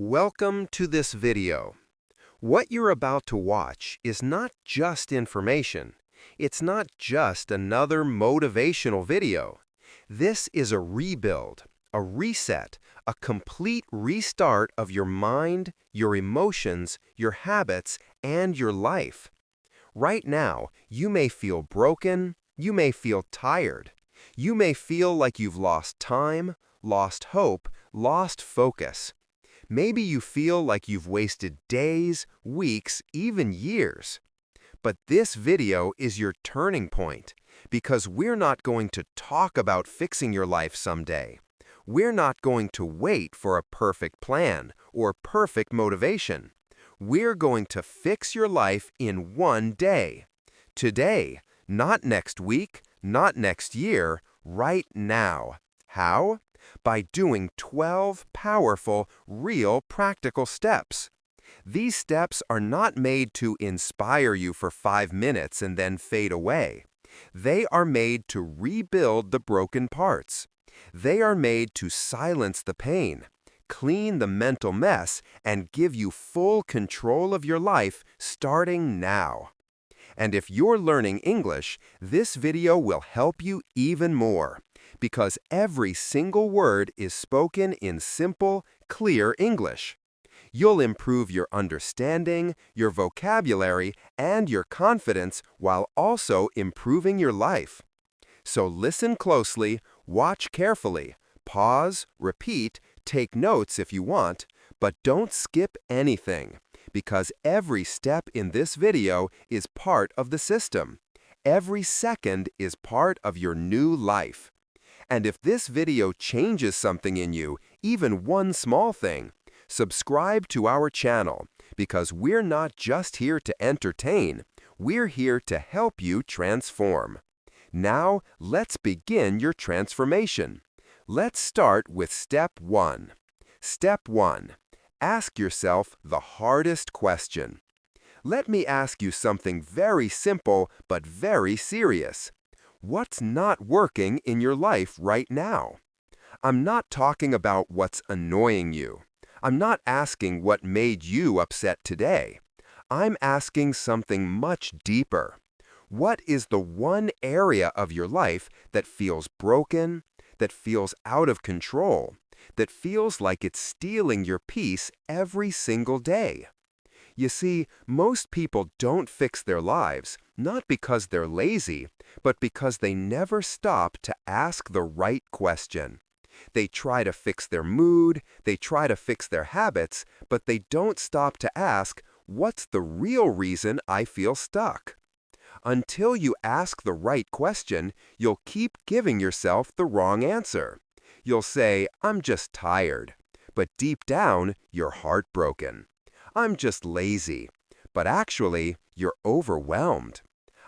Welcome to this video. What you're about to watch is not just information. It's not just another motivational video. This is a rebuild, a reset, a complete restart of your mind, your emotions, your habits, and your life. Right now, you may feel broken, you may feel tired. You may feel like you've lost time, lost hope, lost focus. Maybe you feel like you've wasted days, weeks, even years. But this video is your turning point, because we're not going to talk about fixing your life someday. We're not going to wait for a perfect plan or perfect motivation. We're going to fix your life in one day. Today, not next week, not next year, right now. How? By doing 12 powerful, real, practical steps. These steps are not made to inspire you for 5 minutes and then fade away. They are made to rebuild the broken parts. They are made to silence the pain, clean the mental mess, and give you full control of your life starting now. And if you're learning English, this video will help you even more, because every single word is spoken in simple, clear English. You'll improve your understanding, your vocabulary, and your confidence while also improving your life. So listen closely, watch carefully, pause, repeat, take notes if you want, but don't skip anything, because every step in this video is part of the system. Every second is part of your new life. And if this video changes something in you, even one small thing, subscribe to our channel, because we're not just here to entertain, we're here to help you transform. Now, let's begin your transformation. Let's start with step 1. Step 1. Ask yourself the hardest question. Let me ask you something very simple but very serious. What's not working in your life right now? I'm not talking about what's annoying you. I'm not asking what made you upset today. I'm asking something much deeper. What is the one area of your life that feels broken, that feels out of control, that feels like it's stealing your peace every single day? You see, most people don't fix their lives, not because they're lazy, but because they never stop to ask the right question. They try to fix their mood, they try to fix their habits, but they don't stop to ask, what's the real reason I feel stuck? Until you ask the right question, you'll keep giving yourself the wrong answer. You'll say, I'm just tired, but deep down, you're heartbroken. I'm just lazy, but actually, you're overwhelmed.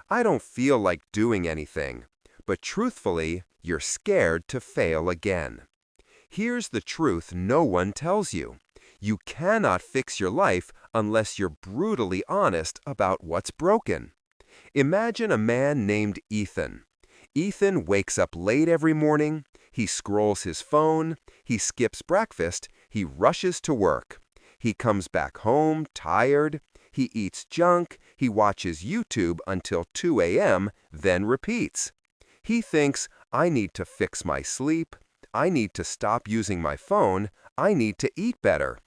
I don't feel like doing anything, but truthfully, you're scared to fail again. Here's the truth no one tells you. You cannot fix your life unless you're brutally honest about what's broken. Imagine a man named Ethan. Ethan wakes up late every morning, he scrolls his phone, he skips breakfast, he rushes to work. He comes back home tired, he eats junk, he watches YouTube until 2 a.m., then repeats. He thinks, I need to fix my sleep, I need to stop using my phone, I need to eat better.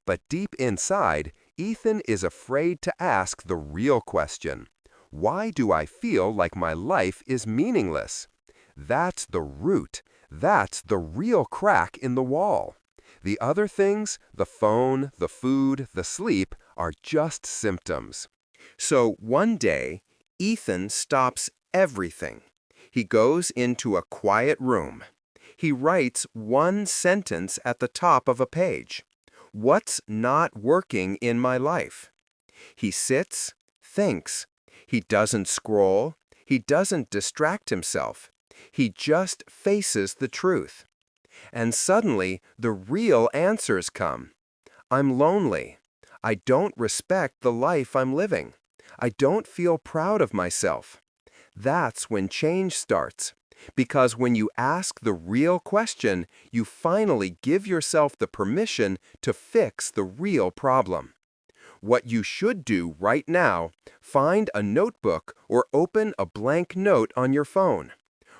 But deep inside, Ethan is afraid to ask the real question. Why do I feel like my life is meaningless? That's the root. That's the real crack in the wall. The other things, the phone, the food, the sleep, are just symptoms. So one day, Ethan stops everything. He goes into a quiet room. He writes one sentence at the top of a page. What's not working in my life? He sits, thinks. He doesn't scroll. He doesn't distract himself. He just faces the truth. And suddenly, the real answers come. I'm lonely. I don't respect the life I'm living. I don't feel proud of myself. That's when change starts. Because when you ask the real question, you finally give yourself the permission to fix the real problem. What you should do right now, find a notebook or open a blank note on your phone.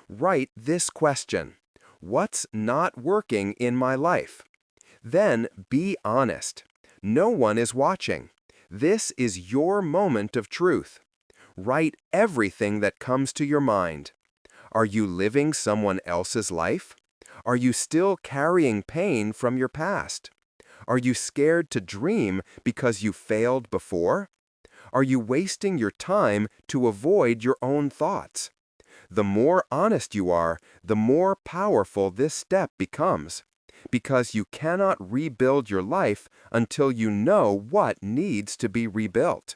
Write this question: what's not working in my life? Then be honest. No one is watching. This is your moment of truth. Write everything that comes to your mind. Are you living someone else's life? Are you still carrying pain from your past? Are you scared to dream because you failed before? Are you wasting your time to avoid your own thoughts? The more honest you are, the more powerful this step becomes, because you cannot rebuild your life until you know what needs to be rebuilt.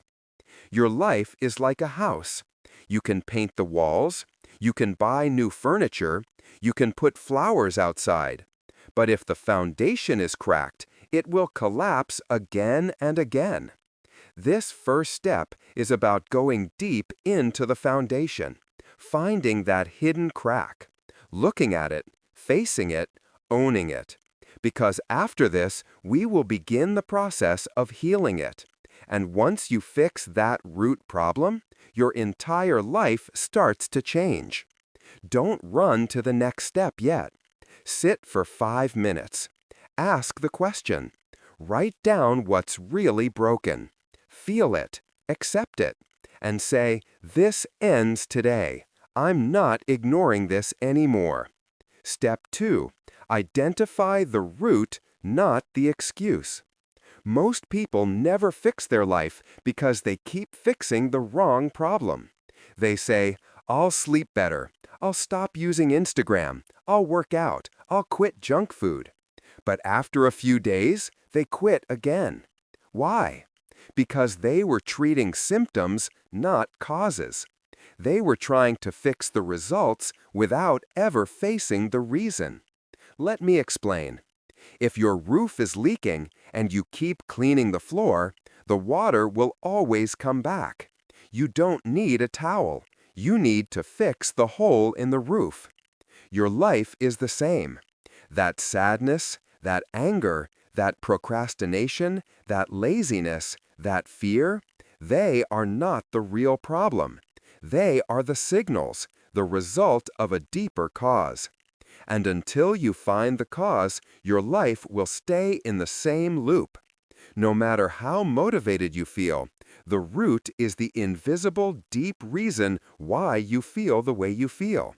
Your life is like a house. You can paint the walls, you can buy new furniture, you can put flowers outside. But if the foundation is cracked, it will collapse again and again. This first step is about going deep into the foundation, finding that hidden crack, looking at it, facing it, owning it. Because after this, we will begin the process of healing it. And once you fix that root problem, your entire life starts to change. Don't run to the next step yet. Sit for 5 minutes. Ask the question. Write down what's really broken. Feel it, accept it, and say, "This ends today. I'm not ignoring this anymore." Step 2. Identify the root, not the excuse. Most people never fix their life because they keep fixing the wrong problem. They say, "I'll sleep better. I'll stop using Instagram. I'll work out. I'll quit junk food." But after a few days, they quit again. Why? Because they were treating symptoms, not causes. They were trying to fix the results without ever facing the reason. Let me explain. If your roof is leaking and you keep cleaning the floor, the water will always come back. You don't need a towel. You need to fix the hole in the roof. Your life is the same. That sadness, that anger, that procrastination, that laziness, that fear, they are not the real problem. They are the signals, the result of a deeper cause. And until you find the cause, your life will stay in the same loop. No matter how motivated you feel, the root is the invisible, deep reason why you feel the way you feel.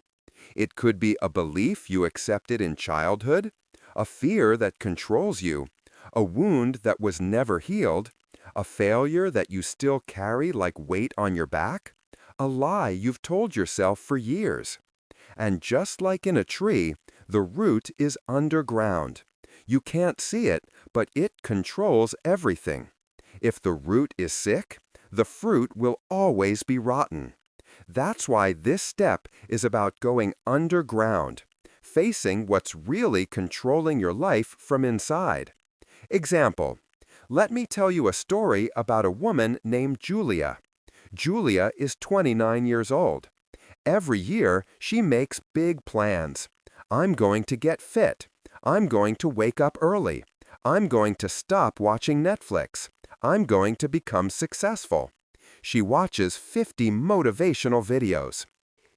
It could be a belief you accepted in childhood, a fear that controls you, a wound that was never healed, a failure that you still carry like weight on your back, a lie you've told yourself for years. And just like in a tree, the root is underground. You can't see it, but it controls everything. If the root is sick, the fruit will always be rotten. That's why this step is about going underground, facing what's really controlling your life from inside. Example: let me tell you a story about a woman named Julia. Julia is 29 years old. Every year, she makes big plans. I'm going to get fit. I'm going to wake up early. I'm going to stop watching Netflix. I'm going to become successful. She watches 50 motivational videos.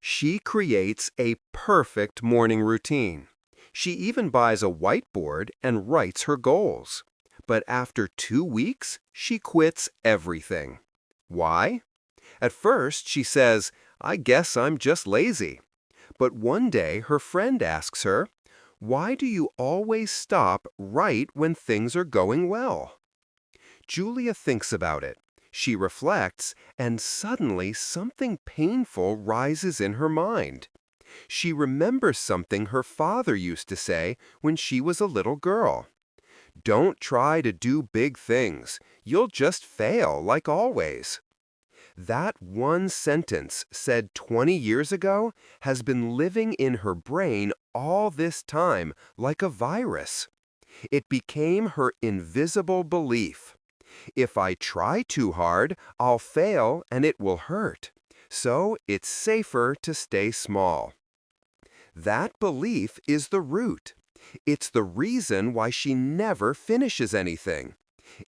She creates a perfect morning routine. She even buys a whiteboard and writes her goals. But after 2 weeks, she quits everything. Why? At first, she says, "I guess I'm just lazy." But one day, her friend asks her, "Why do you always stop right when things are going well?" Julia thinks about it. She reflects, and suddenly something painful rises in her mind. She remembers something her father used to say when she was a little girl. "Don't try to do big things. You'll just fail like always." That one sentence, said 20 years ago, has been living in her brain all this time like a virus. It became her invisible belief. If I try too hard, I'll fail and it will hurt. So it's safer to stay small. That belief is the root. It's the reason why she never finishes anything.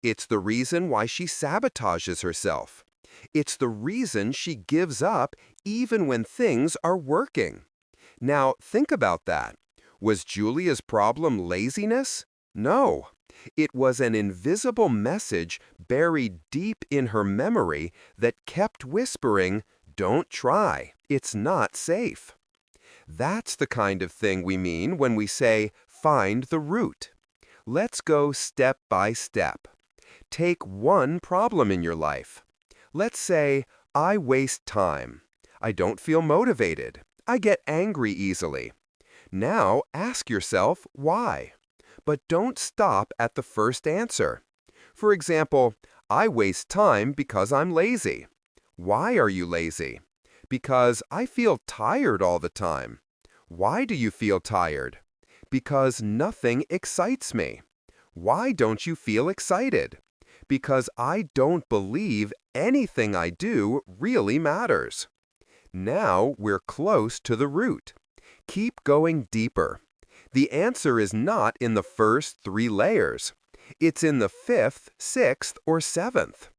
It's the reason why she sabotages herself. It's the reason she gives up even when things are working. Now, think about that. Was Julia's problem laziness? No. It was an invisible message buried deep in her memory that kept whispering, "Don't try. It's not safe." That's the kind of thing we mean when we say, find the root. Let's go step by step. Take one problem in your life. Let's say, I waste time. I don't feel motivated. I get angry easily. Now ask yourself why. But don't stop at the first answer. For example, I waste time because I'm lazy. Why are you lazy? Because I feel tired all the time. Why do you feel tired? Because nothing excites me. Why don't you feel excited? Because I don't believe anything I do really matters. Now we're close to the root. Keep going deeper. The answer is not in the first 3 layers. It's in the 5th, 6th, or 7th.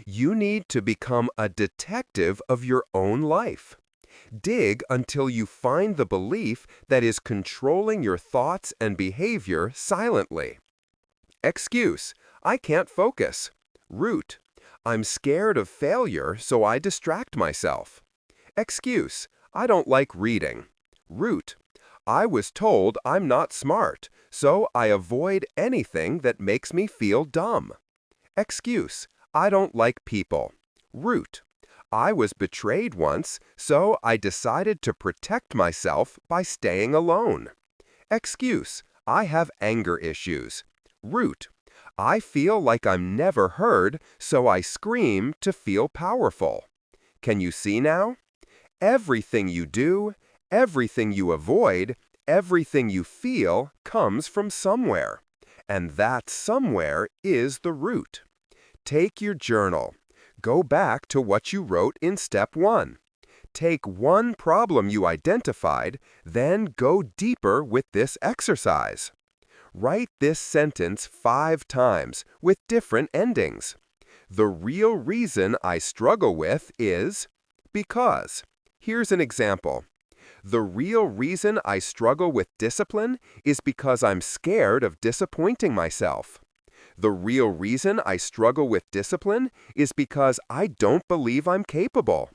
You need to become a detective of your own life. Dig until you find the belief that is controlling your thoughts and behavior silently. Excuse: I can't focus. Root: I'm scared of failure, so I distract myself. Excuse: I don't like reading. Root: I was told I'm not smart, so I avoid anything that makes me feel dumb. Excuse: I don't like people. Root: I was betrayed once, so I decided to protect myself by staying alone. Excuse: I have anger issues. Root: I feel like I'm never heard, so I scream to feel powerful. Can you see now? Everything you do, everything you avoid, everything you feel comes from somewhere. And that somewhere is the root. Take your journal. Go back to what you wrote in step 1. Take one problem you identified, then go deeper with this exercise. Write this sentence 5 times with different endings. The real reason I struggle with is because. Here's an example. The real reason I struggle with discipline is because I'm scared of disappointing myself. The real reason I struggle with discipline is because I don't believe I'm capable.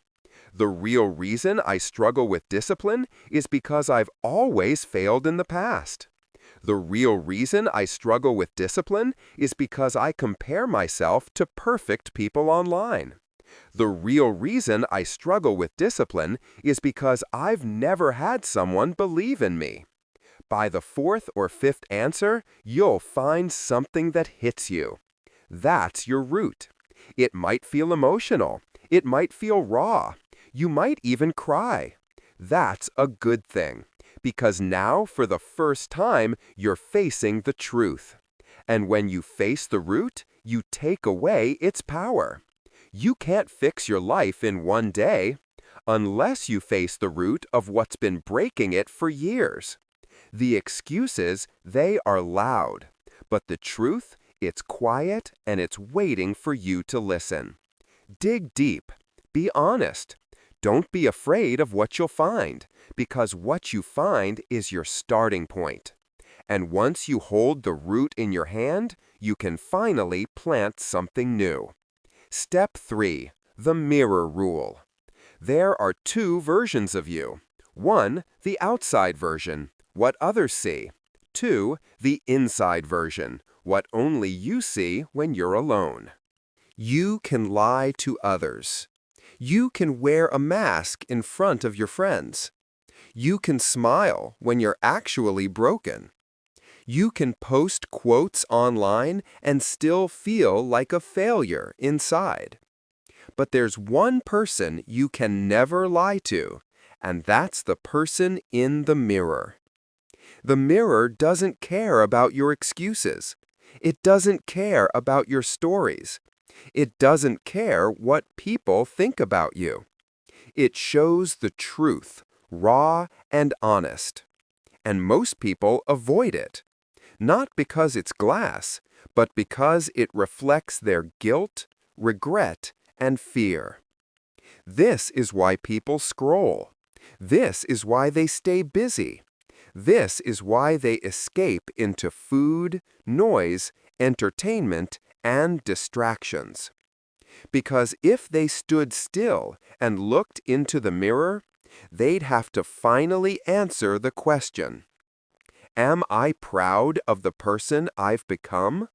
The real reason I struggle with discipline is because I've always failed in the past. The real reason I struggle with discipline is because I compare myself to perfect people online. The real reason I struggle with discipline is because I've never had someone believe in me. By the 4th or 5th answer, you'll find something that hits you. That's your root. It might feel emotional. It might feel raw. You might even cry. That's a good thing, because now, for the first time, you're facing the truth. And when you face the root, you take away its power. You can't fix your life in one day, unless you face the root of what's been breaking it for years. The excuses, they are loud, but the truth, it's quiet and it's waiting for you to listen. Dig deep. Be honest. Don't be afraid of what you'll find, because what you find is your starting point. And once you hold the root in your hand, you can finally plant something new. Step 3. The mirror rule. There are 2 versions of you. 1, the outside version, what others see. 2, the inside version, what only you see when you're alone. You can lie to others. You can wear a mask in front of your friends. You can smile when you're actually broken. You can post quotes online and still feel like a failure inside. But there's one person you can never lie to, and that's the person in the mirror. The mirror doesn't care about your excuses. It doesn't care about your stories. It doesn't care what people think about you. It shows the truth, raw and honest. And most people avoid it, not because it's glass, but because it reflects their guilt, regret, and fear. This is why people scroll. This is why they stay busy. This is why they escape into food, noise, entertainment, and distractions. Because if they stood still and looked into the mirror, they'd have to finally answer the question, am I proud of the person I've become?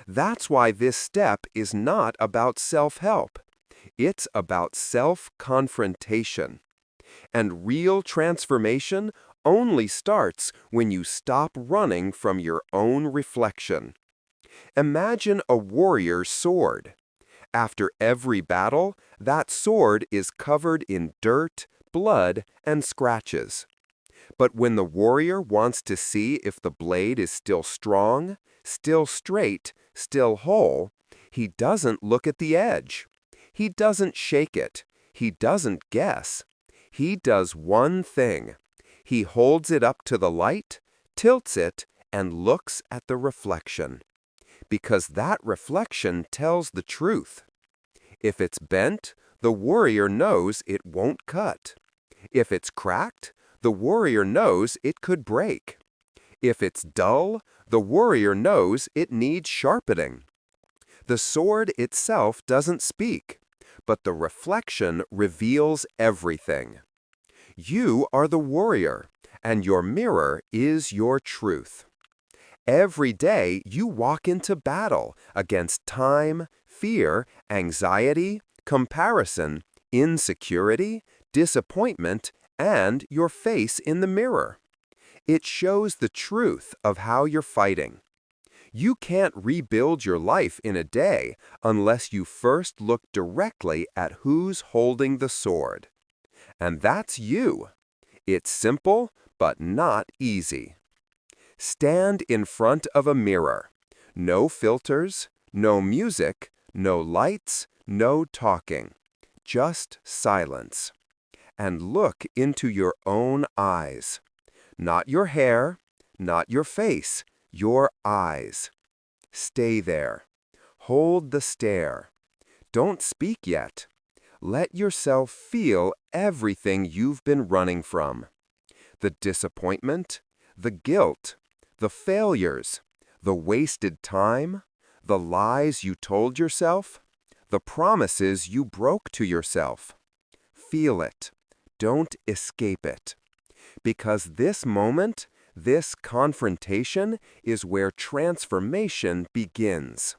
That's why this step is not about self-help. It's about self-confrontation. And real transformation only starts when you stop running from your own reflection. Imagine a warrior's sword. After every battle, that sword is covered in dirt, blood, and scratches. But when the warrior wants to see if the blade is still strong, still straight, still whole, he doesn't look at the edge. He doesn't shake it. He doesn't guess. He does one thing. He holds it up to the light, tilts it, and looks at the reflection. Because that reflection tells the truth. If it's bent, the warrior knows it won't cut. If it's cracked, the warrior knows it could break. If it's dull, the warrior knows it needs sharpening. The sword itself doesn't speak, but the reflection reveals everything. You are the warrior, and your mirror is your truth. Every day you walk into battle against time, fear, anxiety, comparison, insecurity, disappointment, and your face in the mirror. It shows the truth of how you're fighting. You can't rebuild your life in a day unless you first look directly at who's holding the sword. And that's you. It's simple, but not easy. Stand in front of a mirror. No filters, no music, no lights, no talking. Just silence. And look into your own eyes. Not your hair, not your face, your eyes. Stay there. Hold the stare. Don't speak yet. Let yourself feel everything you've been running from. The disappointment, the guilt, the failures, the wasted time, the lies you told yourself, the promises you broke to yourself. Feel it. Don't escape it. Because this moment, this confrontation, is where transformation begins.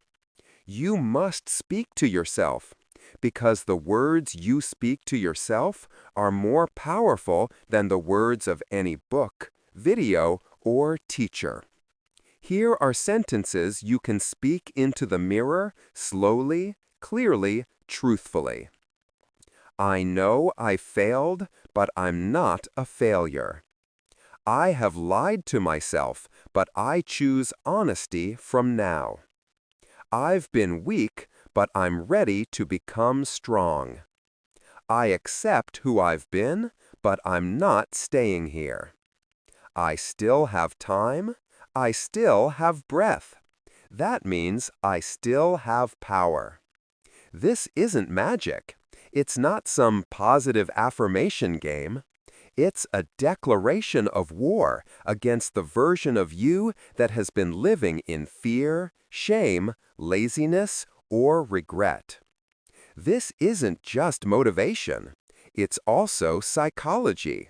You must speak to yourself, because the words you speak to yourself are more powerful than the words of any book, video, or teacher. Here are sentences you can speak into the mirror slowly, clearly, truthfully. I know I failed, but I'm not a failure. I have lied to myself, but I choose honesty from now. I've been weak, but I'm ready to become strong. I accept who I've been, but I'm not staying here. I still have time. I still have breath. That means I still have power. This isn't magic. It's not some positive affirmation game. It's a declaration of war against the version of you that has been living in fear, shame, laziness, or regret. This isn't just motivation. It's also psychology.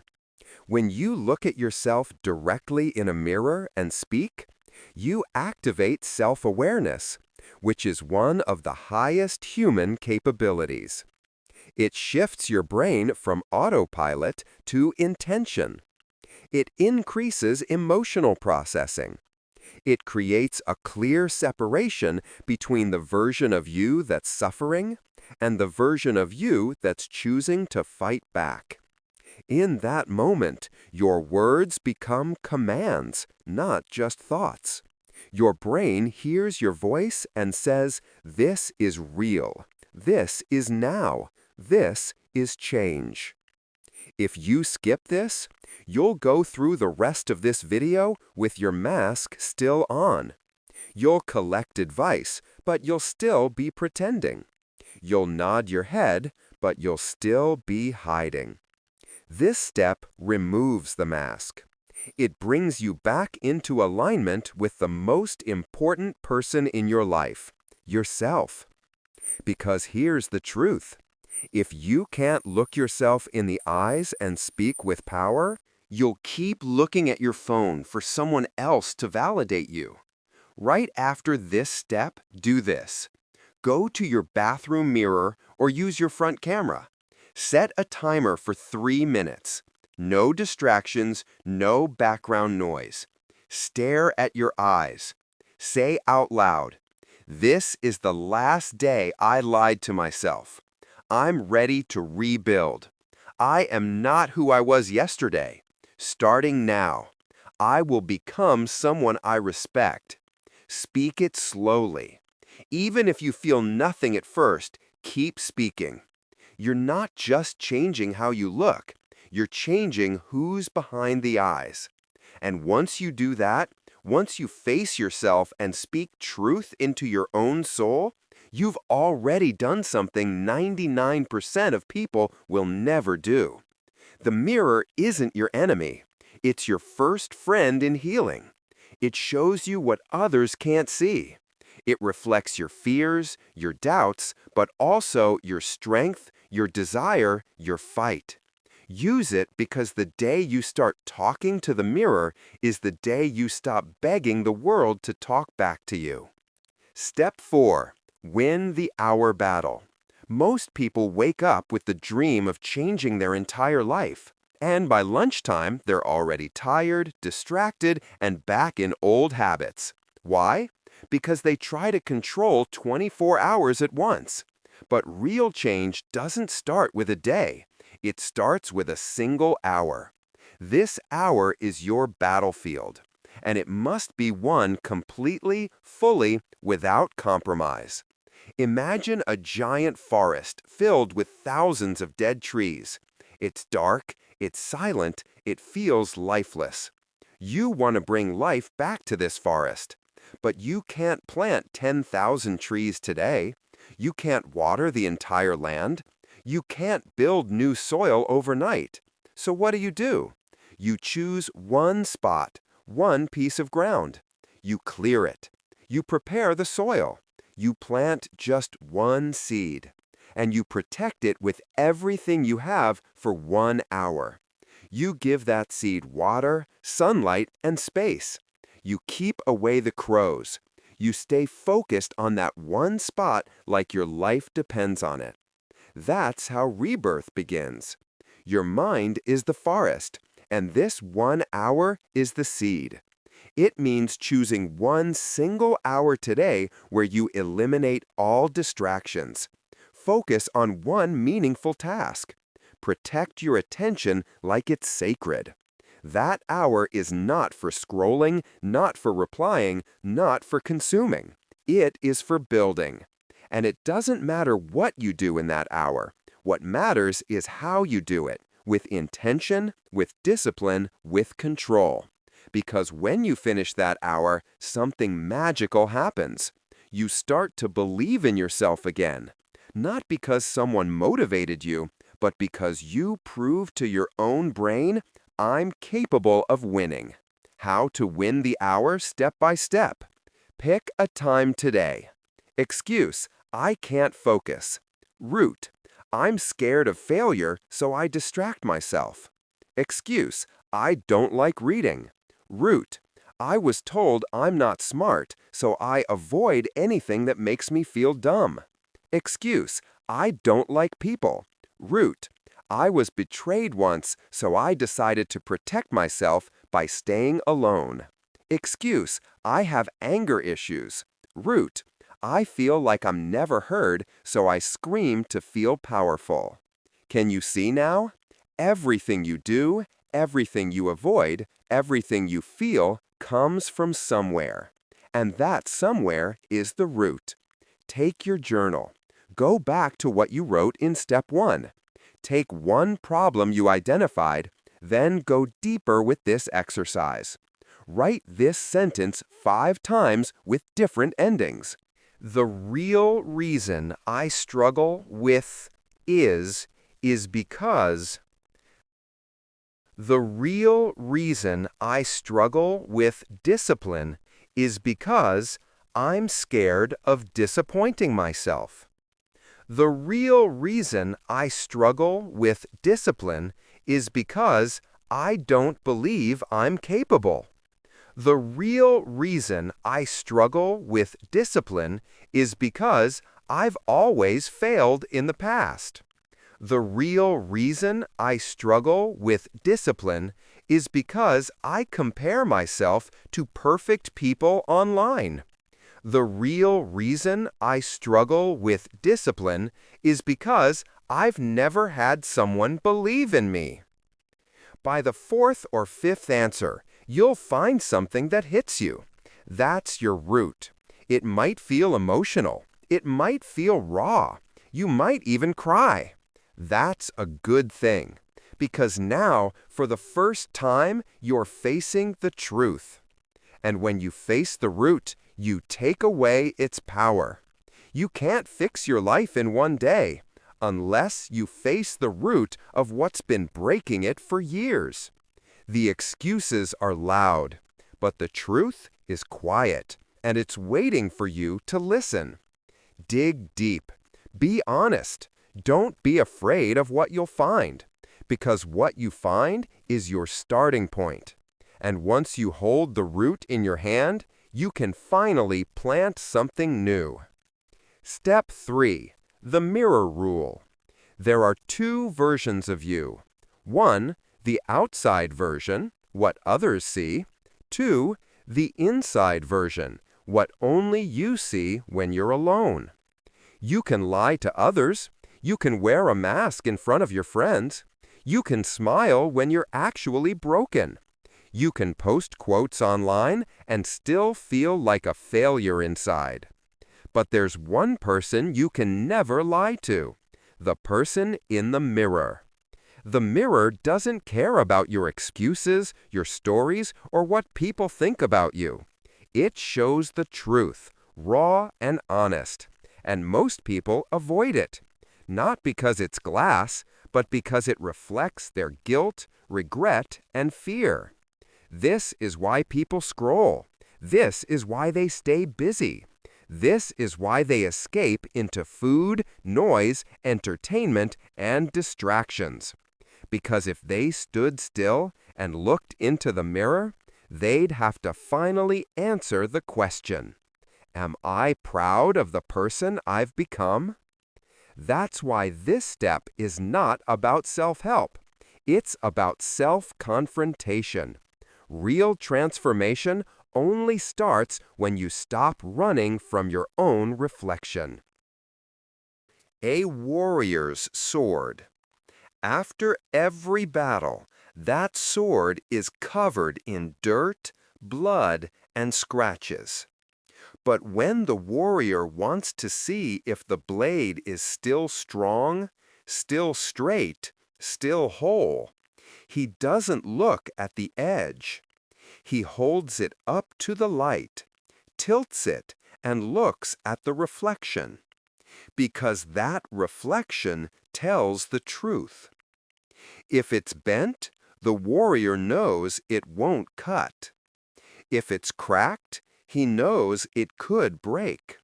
When you look at yourself directly in a mirror and speak, you activate self-awareness, which is one of the highest human capabilities. It shifts your brain from autopilot to intention. It increases emotional processing. It creates a clear separation between the version of you that's suffering and the version of you that's choosing to fight back. In that moment, your words become commands, not just thoughts. Your brain hears your voice and says, "This is real. This is now. This is change." If you skip this, you'll go through the rest of this video with your mask still on. You'll collect advice, but you'll still be pretending. You'll nod your head, but you'll still be hiding. This step removes the mask. It brings you back into alignment with the most important person in your life, yourself. Because here's the truth. If you can't look yourself in the eyes and speak with power, you'll keep looking at your phone for someone else to validate you. Right after this step, do this. Go to your bathroom mirror or use your front camera. Set a timer for 3 minutes. No distractions, no background noise. Stare at your eyes. Say out loud, "This is the last day I lied to myself. I'm ready to rebuild. I am not who I was yesterday. Starting now, I will become someone I respect." Speak it slowly. Even if you feel nothing at first, keep speaking. You're not just changing how you look, you're changing who's behind the eyes. And once you do that, once you face yourself and speak truth into your own soul, you've already done something 99% of people will never do. The mirror isn't your enemy. It's your first friend in healing. It shows you what others can't see. It reflects your fears, your doubts, but also your strength, your desire, your fight. Use it because the day you start talking to the mirror is the day you stop begging the world to talk back to you. Step 4. Win the hour battle. Most people wake up with the dream of changing their entire life. And by lunchtime, they're already tired, distracted, and back in old habits. Why? Because they try to control 24 hours at once. But real change doesn't start with a day. It starts with a single hour. This hour is your battlefield, and it must be won completely, fully, without compromise. Imagine a giant forest filled with thousands of dead trees. It's dark, it's silent, it feels lifeless. You want to bring life back to this forest. But you can't plant 10,000 trees today. You can't water the entire land. You can't build new soil overnight. So what do? You choose one spot, one piece of ground. You clear it. You prepare the soil. You plant just one seed. And you protect it with everything you have for 1 hour. You give that seed water, sunlight, and space. You keep away the crows. You stay focused on that one spot like your life depends on it. That's how rebirth begins. Your mind is the forest, and this 1 hour is the seed. It means choosing one single hour today where you eliminate all distractions. Focus on one meaningful task. Protect your attention like it's sacred. That hour is not for scrolling, not for replying, not for consuming. It is for building. And it doesn't matter what you do in that hour. What matters is how you do it, with intention, with discipline, with control. Because when you finish that hour, something magical happens. You start to believe in yourself again. Not because someone motivated you, but because you proved to your own brain, "I'm capable of winning." How to win the hour step by step. Pick a time today. Excuse, "I can't focus." Root, "I'm scared of failure, so I distract myself." Excuse, "I don't like reading." Root, "I was told I'm not smart, so I avoid anything that makes me feel dumb." Excuse, "I don't like people." Root, "I was betrayed once, so I decided to protect myself by staying alone." Excuse, "I have anger issues." Root, "I feel like I'm never heard, so I scream to feel powerful." Can you see now? Everything you do, everything you avoid, everything you feel comes from somewhere. And that somewhere is the root. Take your journal. Go back to what you wrote in step 1. Take one problem you identified, then go deeper with this exercise. Write this sentence 5 times with different endings. The real reason I struggle with is because. The real reason I struggle with discipline is because I'm scared of disappointing myself. The real reason I struggle with discipline is because I don't believe I'm capable. The real reason I struggle with discipline is because I've always failed in the past. The real reason I struggle with discipline is because I compare myself to perfect people online. The real reason I struggle with discipline is because I've never had someone believe in me. By the 4th or 5th answer, you'll find something that hits you. That's your root. It might feel emotional. It might feel raw. You might even cry. That's a good thing, because now, for the first time, you're facing the truth. And when you face the root, you take away its power. You can't fix your life in one day, unless you face the root of what's been breaking it for years. The excuses are loud, but the truth is quiet, and it's waiting for you to listen. Dig deep. Be honest. Don't be afraid of what you'll find, because what you find is your starting point. And once you hold the root in your hand, you can finally plant something new. Step 3. The mirror rule. There are 2 versions of you. 1, the outside version, what others see. 2, the inside version, what only you see when you're alone. You can lie to others. You can wear a mask in front of your friends. You can smile when you're actually broken. You can post quotes online and still feel like a failure inside. But there's one person you can never lie to: the person in the mirror. The mirror doesn't care about your excuses, your stories, or what people think about you. It shows the truth, raw and honest, and most people avoid it. Not because it's glass, but because it reflects their guilt, regret, and fear. This is why people scroll. This is why they stay busy. This is why they escape into food, noise, entertainment, and distractions. Because if they stood still and looked into the mirror, they'd have to finally answer the question: am I proud of the person I've become? That's why this step is not about self-help. It's about self-confrontation. Real transformation only starts when you stop running from your own reflection. A warrior's sword. After every battle, that sword is covered in dirt, blood, and scratches. But when the warrior wants to see if the blade is still strong, still straight, still whole, he doesn't look at the edge. He holds it up to the light, tilts it, and looks at the reflection, because that reflection tells the truth. If it's bent, the warrior knows it won't cut. If it's cracked, he knows it could break.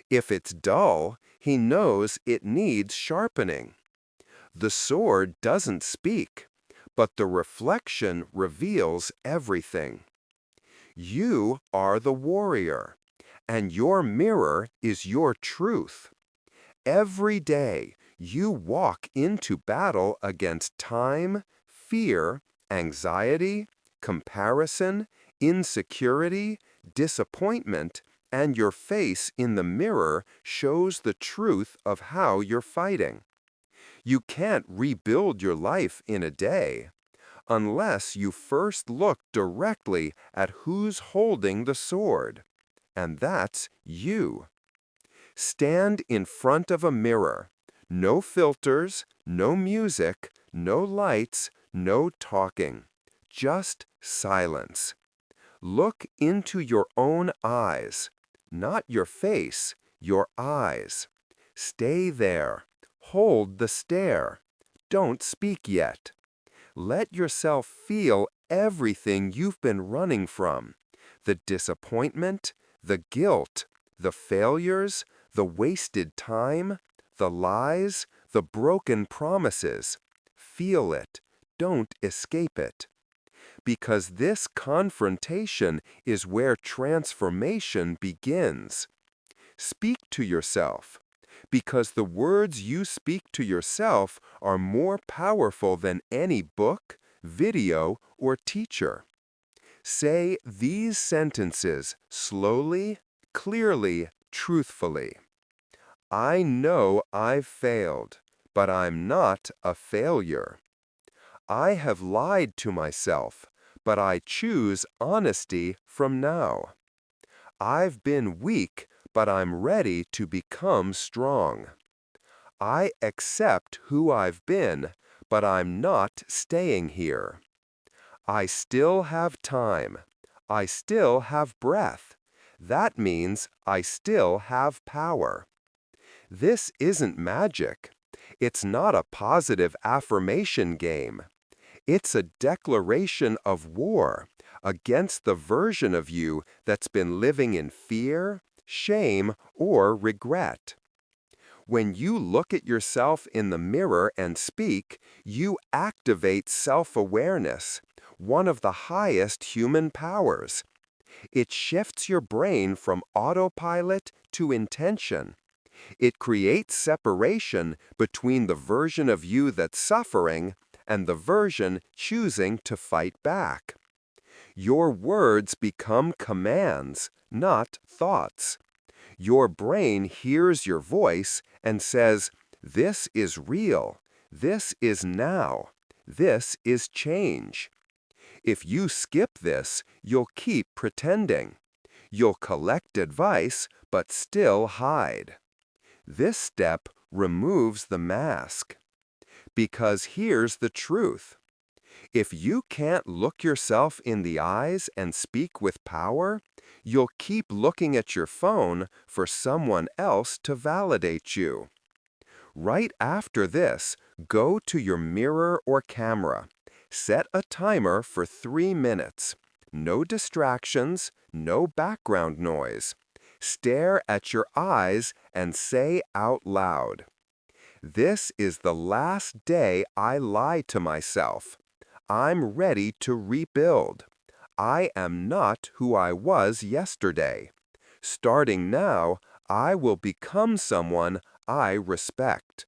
If it's dull, he knows it needs sharpening. The sword doesn't speak, but the reflection reveals everything. You are the warrior, and your mirror is your truth. Every day, you walk into battle against time, fear, anxiety, comparison, insecurity, disappointment, and your face in the mirror shows the truth of how you're fighting. You can't rebuild your life in a day unless you first look directly at who's holding the sword, and that's you. Stand in front of a mirror. No filters, no music, no lights, no talking. Just silence. Look into your own eyes, not your face, your eyes. Stay there. Hold the stare. Don't speak yet. Let yourself feel everything you've been running from. The disappointment, the guilt, the failures, the wasted time, the lies, the broken promises. Feel it. Don't escape it. Because this confrontation is where transformation begins. Speak to yourself, because the words you speak to yourself are more powerful than any book, video, or teacher. Say these sentences slowly, clearly, truthfully. I know I've failed, but I'm not a failure. I have lied to myself, but I choose honesty from now. I've been weak, but I'm ready to become strong. I accept who I've been, but I'm not staying here. I still have time. I still have breath. That means I still have power. This isn't magic. It's not a positive affirmation game. It's a declaration of war against the version of you that's been living in fear, shame, or regret. When you look at yourself in the mirror and speak, you activate self-awareness, one of the highest human powers. It shifts your brain from autopilot to intention. It creates separation between the version of you that's suffering and the version choosing to fight back. Your words become commands, not thoughts. Your brain hears your voice and says, "This is real. This is now. This is change." If you skip this, you'll keep pretending. You'll collect advice, but still hide. This step removes the mask. Because here's the truth. If you can't look yourself in the eyes and speak with power, you'll keep looking at your phone for someone else to validate you. Right after this, go to your mirror or camera. Set a timer for 3 minutes. No distractions, no background noise. Stare at your eyes and say out loud, "This is the last day I lie to myself. I'm ready to rebuild. I am not who I was yesterday. Starting now, I will become someone I respect."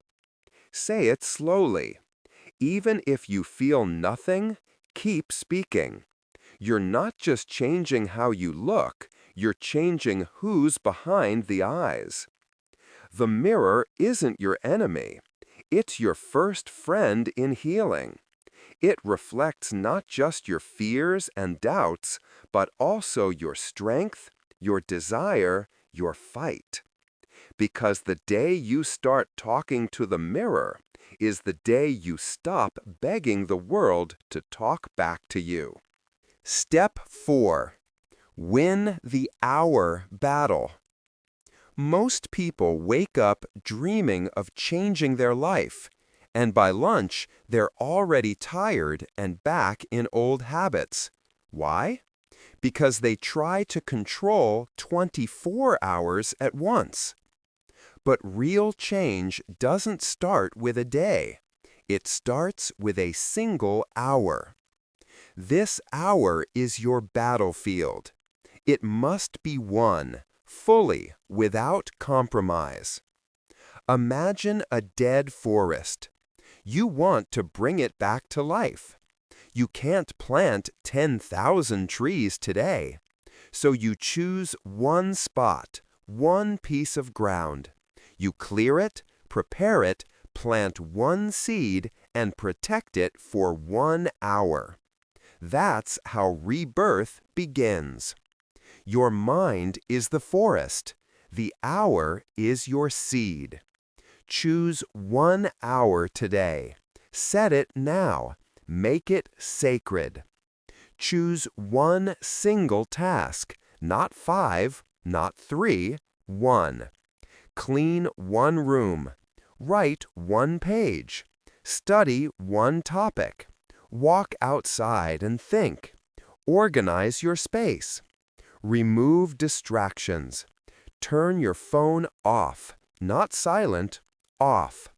Say it slowly. Even if you feel nothing, keep speaking. You're not just changing how you look, you're changing who's behind the eyes. The mirror isn't your enemy. It's your first friend in healing. It reflects not just your fears and doubts, but also your strength, your desire, your fight. Because the day you start talking to the mirror is the day you stop begging the world to talk back to you. Step 4. Win the hour battle. Most people wake up dreaming of changing their life, and by lunch, they're already tired and back in old habits. Why? Because they try to control 24 hours at once. But real change doesn't start with a day. It starts with a single hour. This hour is your battlefield. It must be won, fully, without compromise. Imagine a dead forest. You want to bring it back to life. You can't plant 10,000 trees today. So you choose one spot, one piece of ground. You clear it, prepare it, plant one seed, and protect it for 1 hour. That's how rebirth begins. Your mind is the forest. The hour is your seed. Choose 1 hour today. Set it now. Make it sacred. Choose one single task, not 5, not 3, 1. Clean 1 room. Write 1 page. Study 1 topic. Walk outside and think. Organize your space. Remove distractions. Turn your phone off, not silent, off.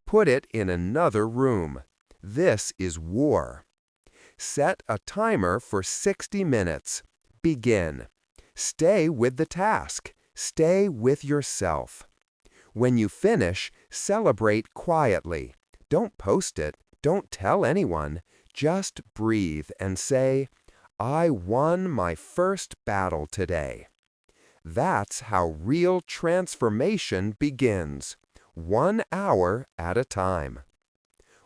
Put it in another room. This is war. Set a timer for 60 minutes. Begin. Stay with the task. Stay with yourself. When you finish, celebrate quietly. Don't post it. Don't tell anyone. Just breathe and say, I won my first battle today. That's how real transformation begins, 1 hour at a time.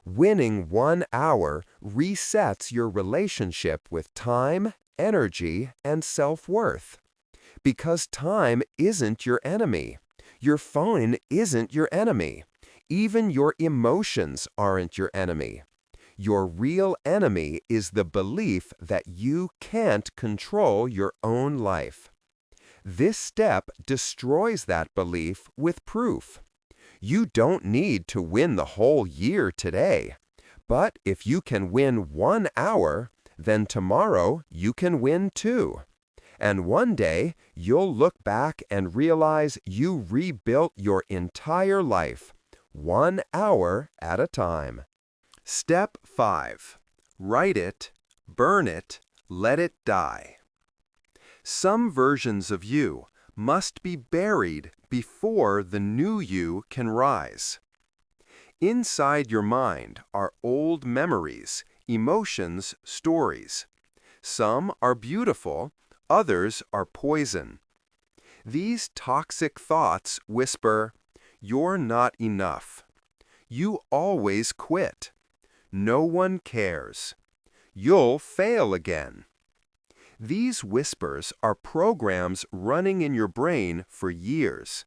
Winning 1 hour resets your relationship with time, energy, and self-worth. Because time isn't your enemy. Your phone isn't your enemy. Even your emotions aren't your enemy. Your real enemy is the belief that you can't control your own life. This step destroys that belief with proof. You don't need to win the whole year today. But if you can win 1 hour, then tomorrow you can win 2. And one day you'll look back and realize you rebuilt your entire life, 1 hour at a time. Step 5. Write it, burn it, let it die. Some versions of you must be buried before the new you can rise. Inside your mind are old memories, emotions, stories. Some are beautiful, others are poison. These toxic thoughts whisper, "You're not enough. You always quit. No one cares. You'll fail again." These whispers are programs running in your brain for years.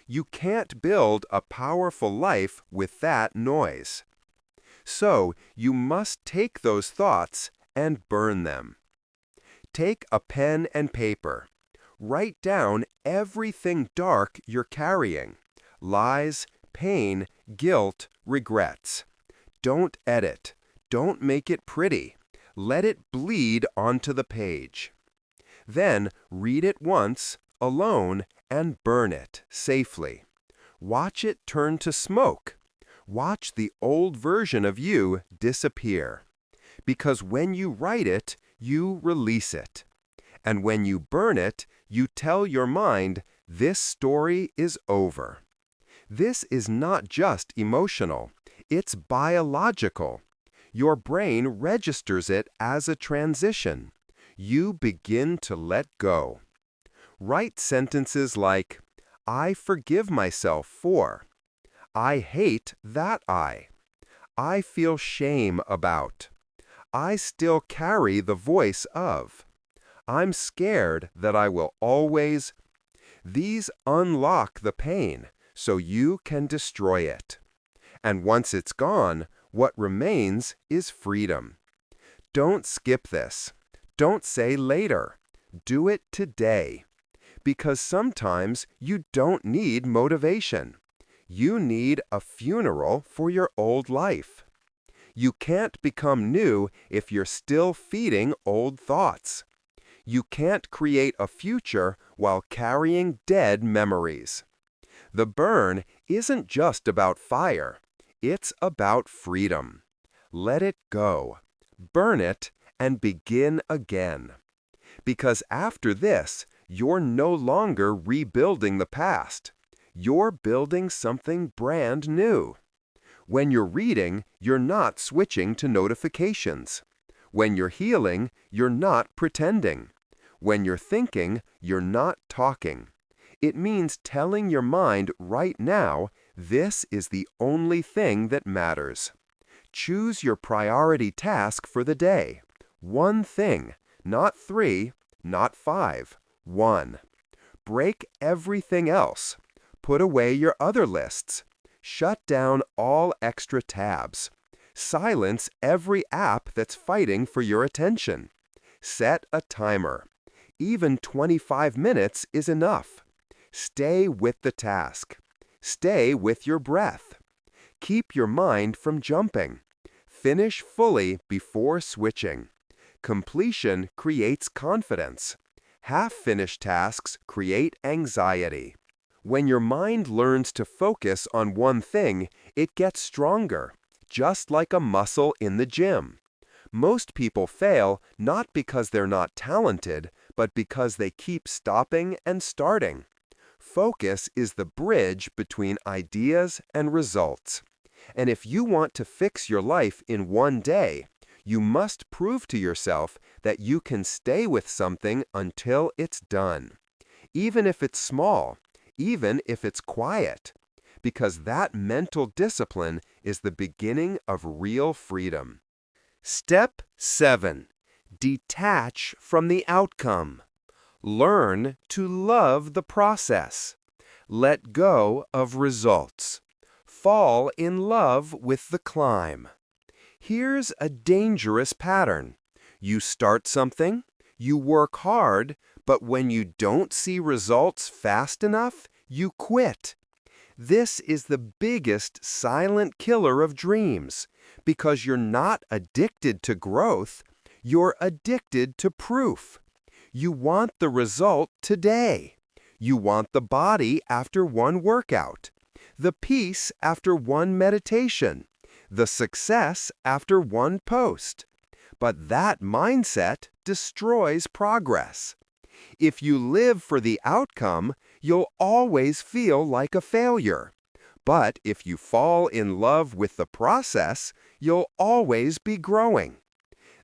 You can't build a powerful life with that noise. So you must take those thoughts and burn them. Take a pen and paper. Write down everything dark you're carrying: lies, pain, guilt, regrets. Don't edit. Don't make it pretty. Let it bleed onto the page. Then read it once, alone, and burn it safely. Watch it turn to smoke. Watch the old version of you disappear. Because when you write it, you release it. And when you burn it, you tell your mind, this story is over. This is not just emotional. It's biological. Your brain registers it as a transition. You begin to let go. Write sentences like, I forgive myself for. I hate that I feel shame about. I still carry the voice of. I'm scared that I will always. These unlock the pain so you can destroy it. And once it's gone, what remains is freedom. Don't skip this. Don't say later. Do it today. Because sometimes you don't need motivation. You need a funeral for your old life. You can't become new if you're still feeding old thoughts. You can't create a future while carrying dead memories. The burn isn't just about fire. It's about freedom. Let it go. Burn it and begin again. Because after this, you're no longer rebuilding the past. You're building something brand new. When you're reading, you're not switching to notifications. When you're healing, you're not pretending. When you're thinking, you're not talking. It means telling your mind right now, this is the only thing that matters. Choose your priority task for the day. One thing, not 3, not 5, 1. Break everything else. Put away your other lists. Shut down all extra tabs. Silence every app that's fighting for your attention. Set a timer. Even 25 minutes is enough. Stay with the task. Stay with your breath. Keep your mind from jumping. Finish fully before switching. Completion creates confidence. Half-finished tasks create anxiety. When your mind learns to focus on one thing, it gets stronger, just like a muscle in the gym. Most people fail not because they're not talented, but because they keep stopping and starting. Focus is the bridge between ideas and results. And if you want to fix your life in one day, you must prove to yourself that you can stay with something until it's done. Even if it's small, even if it's quiet. Because that mental discipline is the beginning of real freedom. Step 7. Detach from the outcome. Learn to love the process. Let go of results. Fall in love with the climb. Here's a dangerous pattern. You start something, you work hard, but when you don't see results fast enough, you quit. This is the biggest silent killer of dreams, because you're not addicted to growth, you're addicted to proof. You want the result today. You want the body after one workout, the peace after one meditation, the success after one post. But that mindset destroys progress. If you live for the outcome, you'll always feel like a failure. But if you fall in love with the process, you'll always be growing.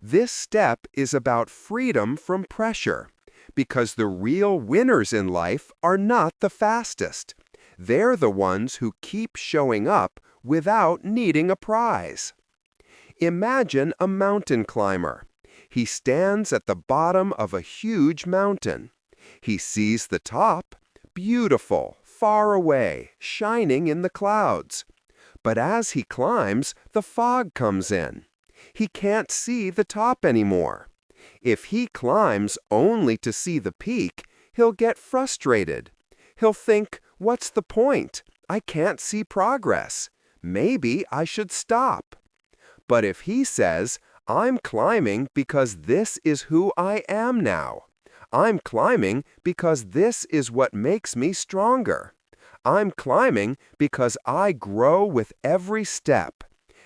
This step is about freedom from pressure, because the real winners in life are not the fastest. They're the ones who keep showing up without needing a prize. Imagine a mountain climber. He stands at the bottom of a huge mountain. He sees the top, beautiful, far away, shining in the clouds. But as he climbs, the fog comes in. He can't see the top anymore. If he climbs only to see the peak, he'll get frustrated. He'll think, what's the point? I can't see progress. Maybe I should stop. But if he says, I'm climbing because this is who I am now. I'm climbing because this is what makes me stronger. I'm climbing because I grow with every step.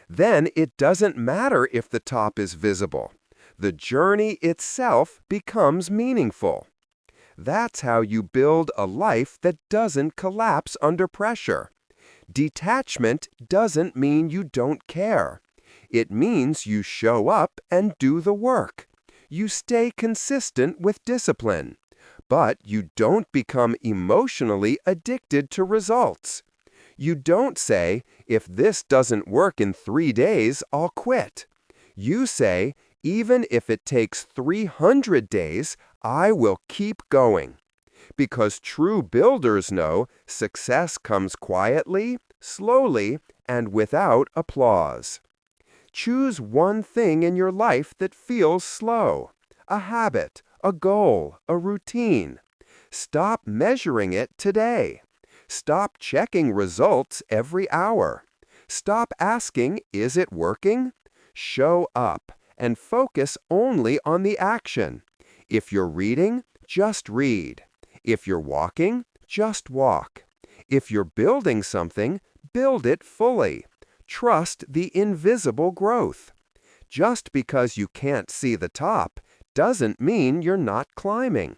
Then it doesn't matter if the top is visible. The journey itself becomes meaningful. That's how you build a life that doesn't collapse under pressure. Detachment doesn't mean you don't care. It means you show up and do the work. You stay consistent with discipline. But you don't become emotionally addicted to results. You don't say, if this doesn't work in 3 days, I'll quit. You say, even if it takes 300 days, I will keep going. Because true builders know success comes quietly, slowly, and without applause. Choose one thing in your life that feels slow, a habit, a goal, a routine. Stop measuring it today. Stop checking results every hour. Stop asking, is it working? Show up and focus only on the action. If you're reading, just read. If you're walking, just walk. If you're building something, build it fully. Trust the invisible growth. Just because you can't see the top doesn't mean you're not climbing.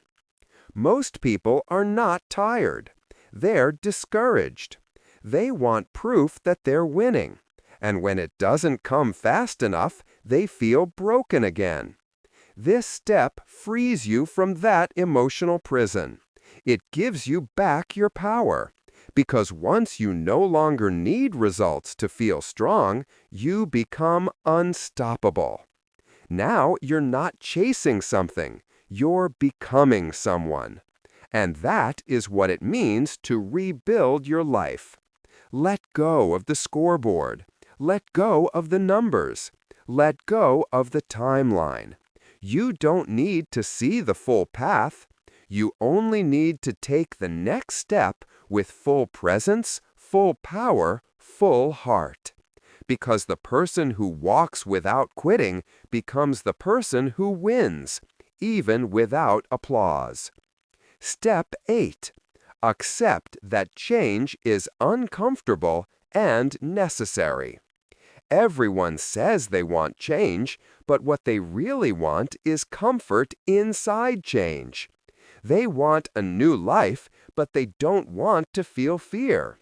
Most people are not tired. They're discouraged. They want proof that they're winning. And when it doesn't come fast enough, they feel broken again. This step frees you from that emotional prison. It gives you back your power. Because once you no longer need results to feel strong, you become unstoppable. Now you're not chasing something, you're becoming someone. And that is what it means to rebuild your life. Let go of the scoreboard. Let go of the numbers. Let go of the timeline. You don't need to see the full path. You only need to take the next step with full presence, full power, full heart. Because the person who walks without quitting becomes the person who wins, even without applause. Step 8. Accept that change is uncomfortable and necessary. Everyone says they want change, but what they really want is comfort inside change. They want a new life, but they don't want to feel fear.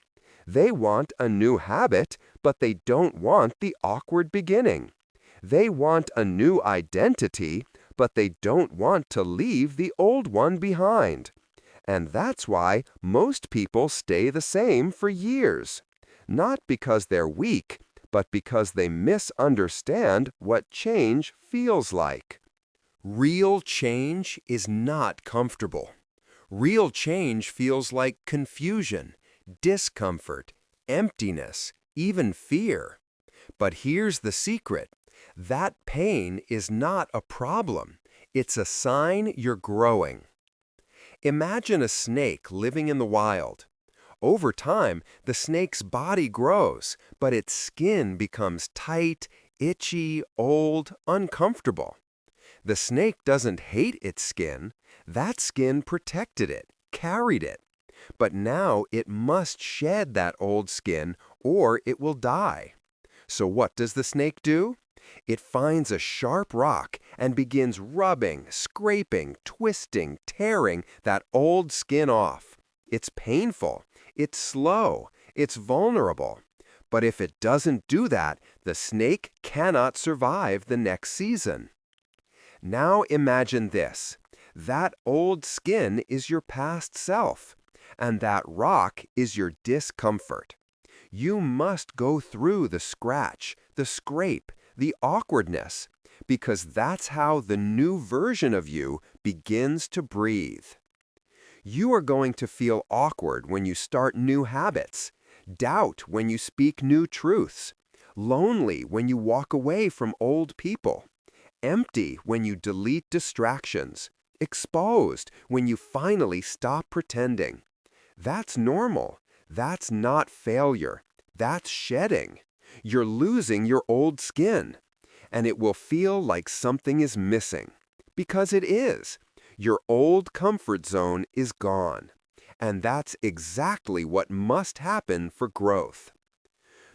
They want a new habit, but they don't want the awkward beginning. They want a new identity, but they don't want to leave the old one behind. And that's why most people stay the same for years. Not because they're weak, but because they misunderstand what change feels like. Real change is not comfortable. Real change feels like confusion, discomfort, emptiness, even fear. But here's the secret. That pain is not a problem. It's a sign you're growing. Imagine a snake living in the wild. Over time, the snake's body grows, but its skin becomes tight, itchy, old, uncomfortable. The snake doesn't hate its skin. That skin protected it, carried it. But now it must shed that old skin or it will die. So what does the snake do? It finds a sharp rock and begins rubbing, scraping, twisting, tearing that old skin off. It's painful. It's slow. It's vulnerable. But if it doesn't do that, the snake cannot survive the next season. Now imagine this. That old skin is your past self, and that rock is your discomfort. You must go through the scratch, the scrape, the awkwardness, because that's how the new version of you begins to breathe. You are going to feel awkward when you start new habits, doubt when you speak new truths, lonely when you walk away from old people, empty when you delete distractions, exposed when you finally stop pretending. That's normal. That's not failure. That's shedding. You're losing your old skin, and it will feel like something is missing. Because it is. Your old comfort zone is gone. And that's exactly what must happen for growth.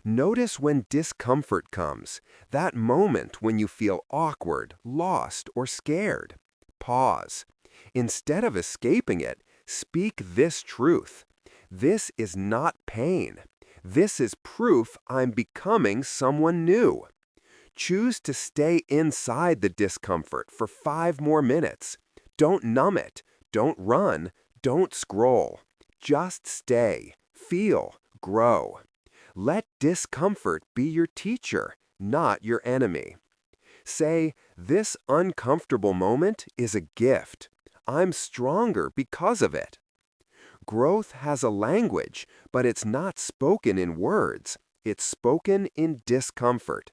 Notice when discomfort comes, that moment when you feel awkward, lost, or scared. Pause. Instead of escaping it, speak this truth. This is not pain. This is proof I'm becoming someone new. Choose to stay inside the discomfort for 5 more minutes. Don't numb it. Don't run. Don't scroll. Just stay. Feel. Grow. Let discomfort be your teacher, not your enemy. Say, this uncomfortable moment is a gift. I'm stronger because of it. Growth has a language, but it's not spoken in words. It's spoken in discomfort.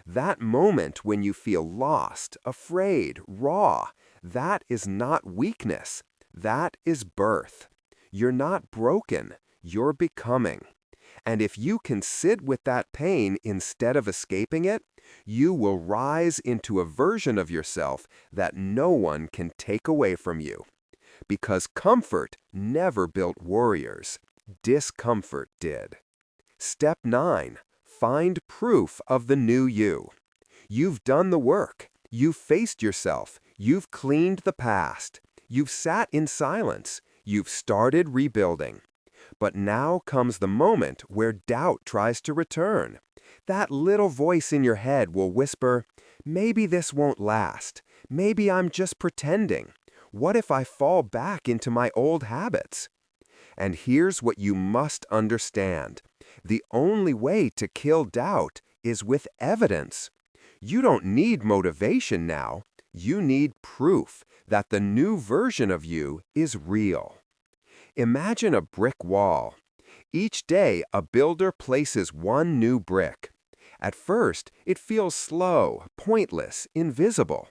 That moment when you feel lost, afraid, raw, that is not weakness. That is birth. You're not broken. You're becoming. And if you can sit with that pain instead of escaping it, you will rise into a version of yourself that no one can take away from you. Because comfort never built warriors. Discomfort did. Step 9. Find proof of the new you. You've done the work. You've faced yourself. You've cleaned the past. You've sat in silence. You've started rebuilding. But now comes the moment where doubt tries to return. That little voice in your head will whisper, maybe this won't last. Maybe I'm just pretending. What if I fall back into my old habits? And here's what you must understand. The only way to kill doubt is with evidence. You don't need motivation now. You need proof that the new version of you is real. Imagine a brick wall. Each day, a builder places one new brick. At first, it feels slow, pointless, invisible.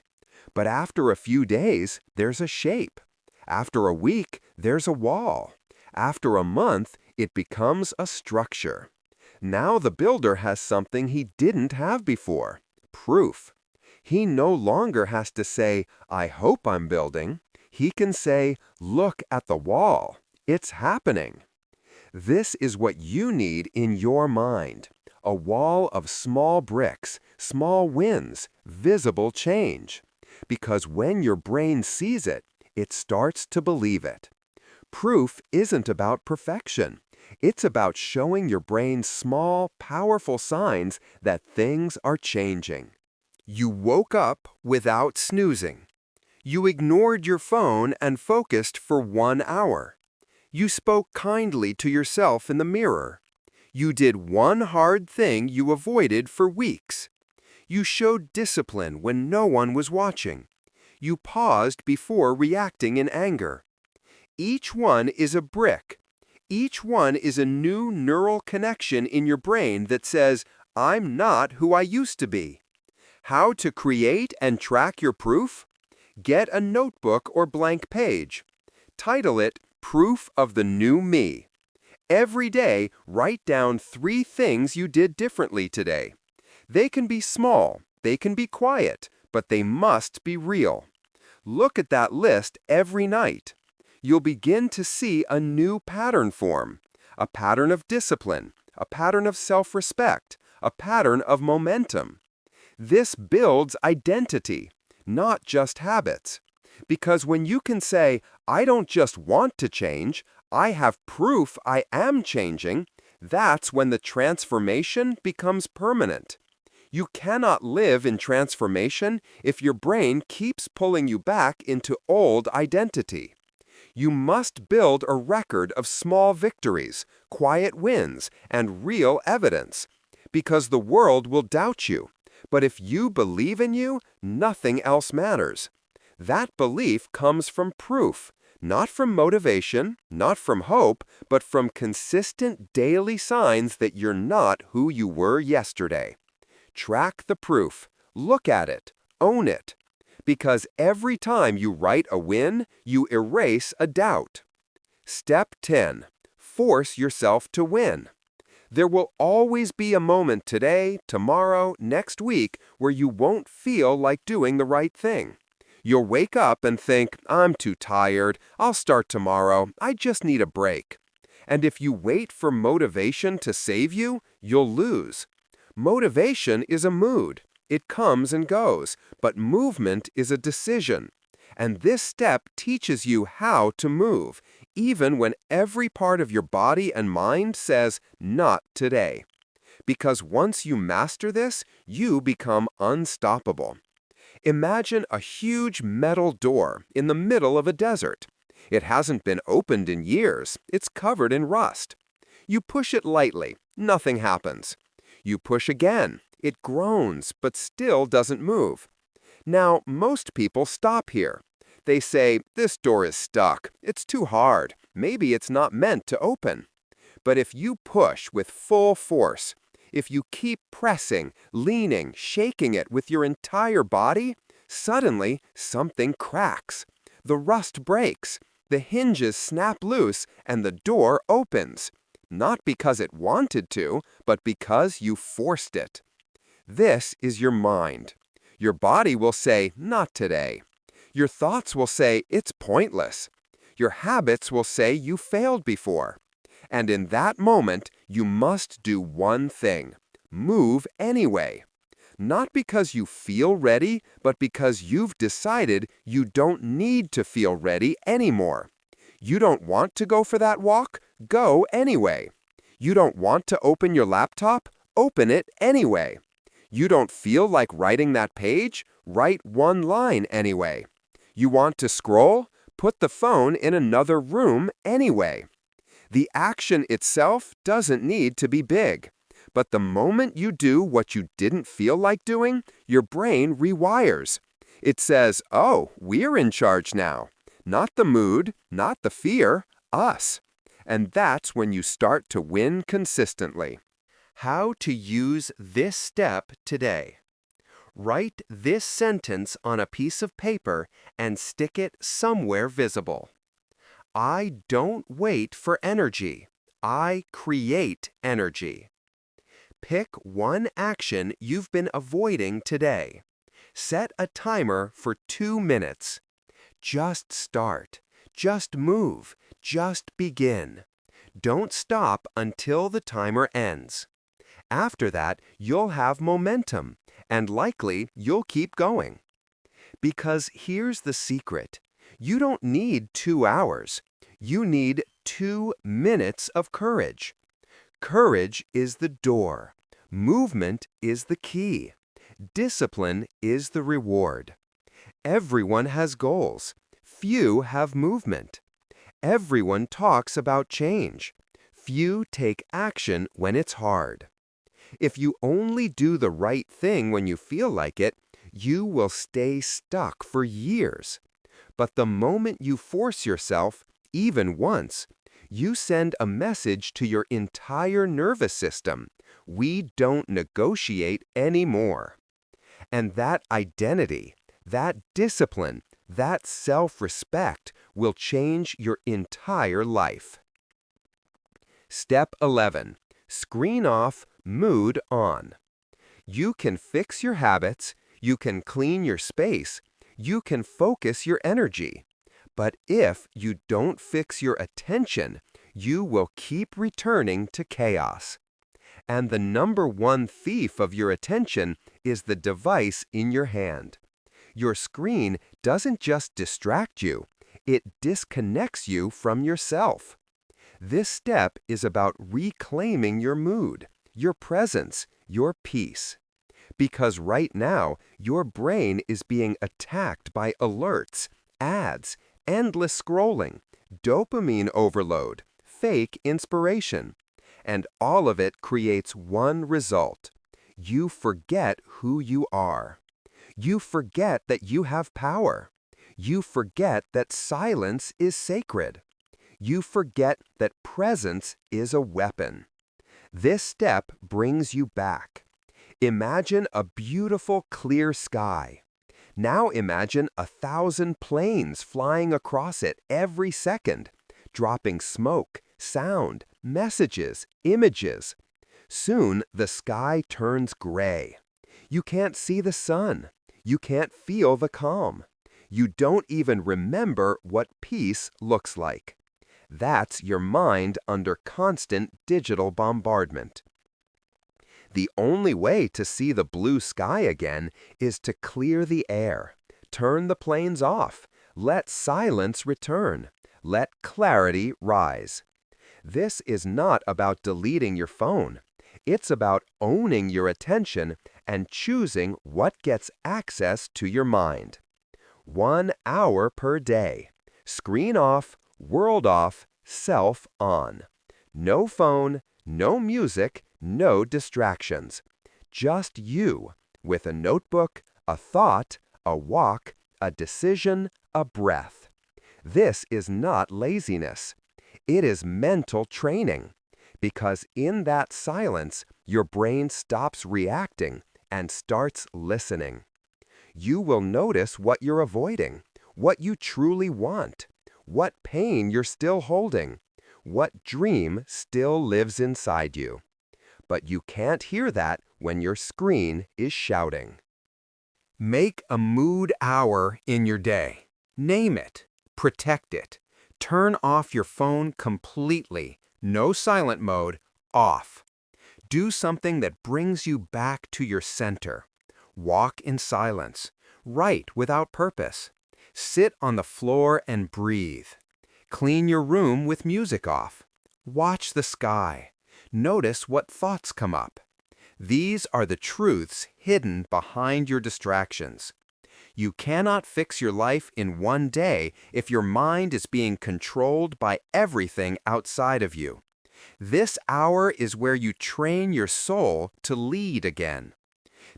But after a few days, there's a shape. After a week, there's a wall. After a month, it becomes a structure. Now the builder has something he didn't have before: proof. He no longer has to say, "I hope I'm building." He can say, "Look at the wall. It's happening." This is what you need in your mind: a wall of small bricks, small wins, visible change. Because when your brain sees it, it starts to believe it. Proof isn't about perfection. It's about showing your brain small, powerful signs that things are changing. You woke up without snoozing. You ignored your phone and focused for 1 hour. You spoke kindly to yourself in the mirror. You did one hard thing you avoided for weeks. You showed discipline when no one was watching. You paused before reacting in anger. Each one is a brick. Each one is a new neural connection in your brain that says, "I'm not who I used to be." How to create and track your proof? Get a notebook or blank page. Title it Proof of the New Me. Every day, write down 3 things you did differently today. They can be small, they can be quiet, but they must be real. Look at that list every night. You'll begin to see a new pattern form: a pattern of discipline, a pattern of self-respect, a pattern of momentum. This builds identity, not just habits. Because when you can say, "I don't just want to change, I have proof I am changing," that's when the transformation becomes permanent. You cannot live in transformation if your brain keeps pulling you back into old identity. You must build a record of small victories, quiet wins, and real evidence. Because the world will doubt you. But if you believe in you, nothing else matters. That belief comes from proof, not from motivation, not from hope, but from consistent daily signs that you're not who you were yesterday. Track the proof. Look at it. Own it. Because every time you write a win, you erase a doubt. Step 10. Force yourself to win. There will always be a moment today, tomorrow, next week where you won't feel like doing the right thing. You'll wake up and think, "I'm too tired. I'll start tomorrow. I just need a break." And if you wait for motivation to save you, you'll lose. Motivation is a mood. It comes and goes, but movement is a decision. And this step teaches you how to move, even when every part of your body and mind says, "Not today." Because once you master this, you become unstoppable. Imagine a huge metal door in the middle of a desert. It hasn't been opened in years. It's covered in rust. You push it lightly. Nothing happens. You push again. It groans, but still doesn't move. Now, most people stop here. They say, "This door is stuck. It's too hard. Maybe it's not meant to open." But if you push with full force, if you keep pressing, leaning, shaking it with your entire body, suddenly something cracks. The rust breaks, the hinges snap loose, and the door opens. Not because it wanted to, but because you forced it. This is your mind. Your body will say, "Not today." Your thoughts will say, "It's pointless." Your habits will say you failed before. And in that moment, you must do one thing: move anyway. Not because you feel ready, but because you've decided you don't need to feel ready anymore. You don't want to go for that walk? Go anyway. You don't want to open your laptop? Open it anyway. You don't feel like writing that page? Write one line anyway. You want to scroll? Put the phone in another room anyway. The action itself doesn't need to be big. But the moment you do what you didn't feel like doing, your brain rewires. It says, "Oh, we're in charge now." Not the mood, not the fear, us. And that's when you start to win consistently. How to use this step today. Write this sentence on a piece of paper and stick it somewhere visible. I don't wait for energy. I create energy. Pick one action you've been avoiding today. Set a timer for 2 minutes. Just start. Just move. Just begin. Don't stop until the timer ends. After that, you'll have momentum, and likely you'll keep going. Because here's the secret. You don't need 2 hours. You need 2 minutes of courage. Courage is the door. Movement is the key. Discipline is the reward. Everyone has goals. Few have movement. Everyone talks about change. Few take action when it's hard. If you only do the right thing when you feel like it, you will stay stuck for years. But the moment you force yourself, even once, you send a message to your entire nervous system. We don't negotiate anymore. And that identity, that discipline, that self-respect will change your entire life. Step 11. Screen off, mood on. You can fix your habits, you can clean your space, you can focus your energy. But if you don't fix your attention, you will keep returning to chaos. And the number one thief of your attention is the device in your hand. Your screen doesn't just distract you, it disconnects you from yourself. This step is about reclaiming your mood, your presence, your peace. Because right now, your brain is being attacked by alerts, ads, endless scrolling, dopamine overload, fake inspiration. And all of it creates one result. You forget who you are. You forget that you have power. You forget that silence is sacred. You forget that presence is a weapon. This step brings you back. Imagine a beautiful, clear sky. Now imagine 1,000 planes flying across it every second, dropping smoke, sound, messages, images. Soon the sky turns gray. You can't see the sun. You can't feel the calm. You don't even remember what peace looks like. That's your mind under constant digital bombardment. The only way to see the blue sky again is to clear the air, turn the planes off, let silence return, let clarity rise. This is not about deleting your phone. It's about owning your attention and choosing what gets access to your mind. 1 hour per day. Screen off, world off, self on. No phone, no music, no distractions. Just you, with a notebook, a thought, a walk, a decision, a breath. This is not laziness. It is mental training. Because in that silence, your brain stops reacting and starts listening. You will notice what you're avoiding, what you truly want, what pain you're still holding, what dream still lives inside you. But you can't hear that when your screen is shouting. Make a mood hour in your day. Name it. Protect it. Turn off your phone completely. No silent mode. Off. Do something that brings you back to your center. Walk in silence. Write without purpose. Sit on the floor and breathe. Clean your room with music off. Watch the sky. Notice what thoughts come up. These are the truths hidden behind your distractions. You cannot fix your life in one day if your mind is being controlled by everything outside of you. This hour is where you train your soul to lead again.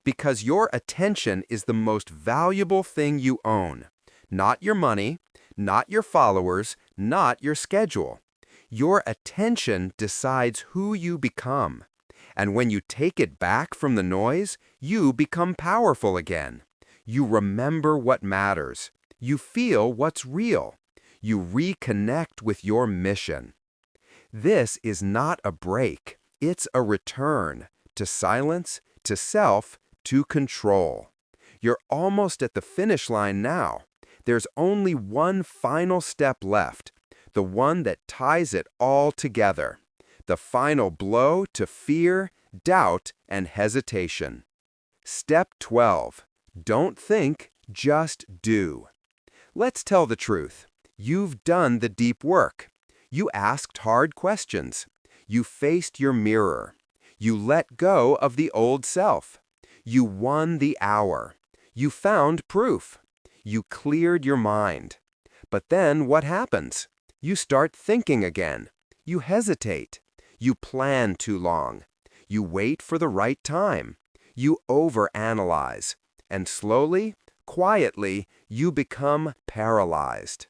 Because your attention is the most valuable thing you own. Not your money, not your followers, not your schedule. Your attention decides who you become. And when you take it back from the noise, you become powerful again. You remember what matters. You feel what's real. You reconnect with your mission. This is not a break. It's a return to silence, to self, to control. You're almost at the finish line now. There's only one final step left, the one that ties it all together. The final blow to fear, doubt, and hesitation. Step 12. Don't think, just do. Let's tell the truth. You've done the deep work. You asked hard questions. You faced your mirror. You let go of the old self. You won the hour. You found proof. You cleared your mind. But then what happens? You start thinking again. You hesitate. You plan too long. You wait for the right time. You overanalyze. And slowly, quietly, you become paralyzed.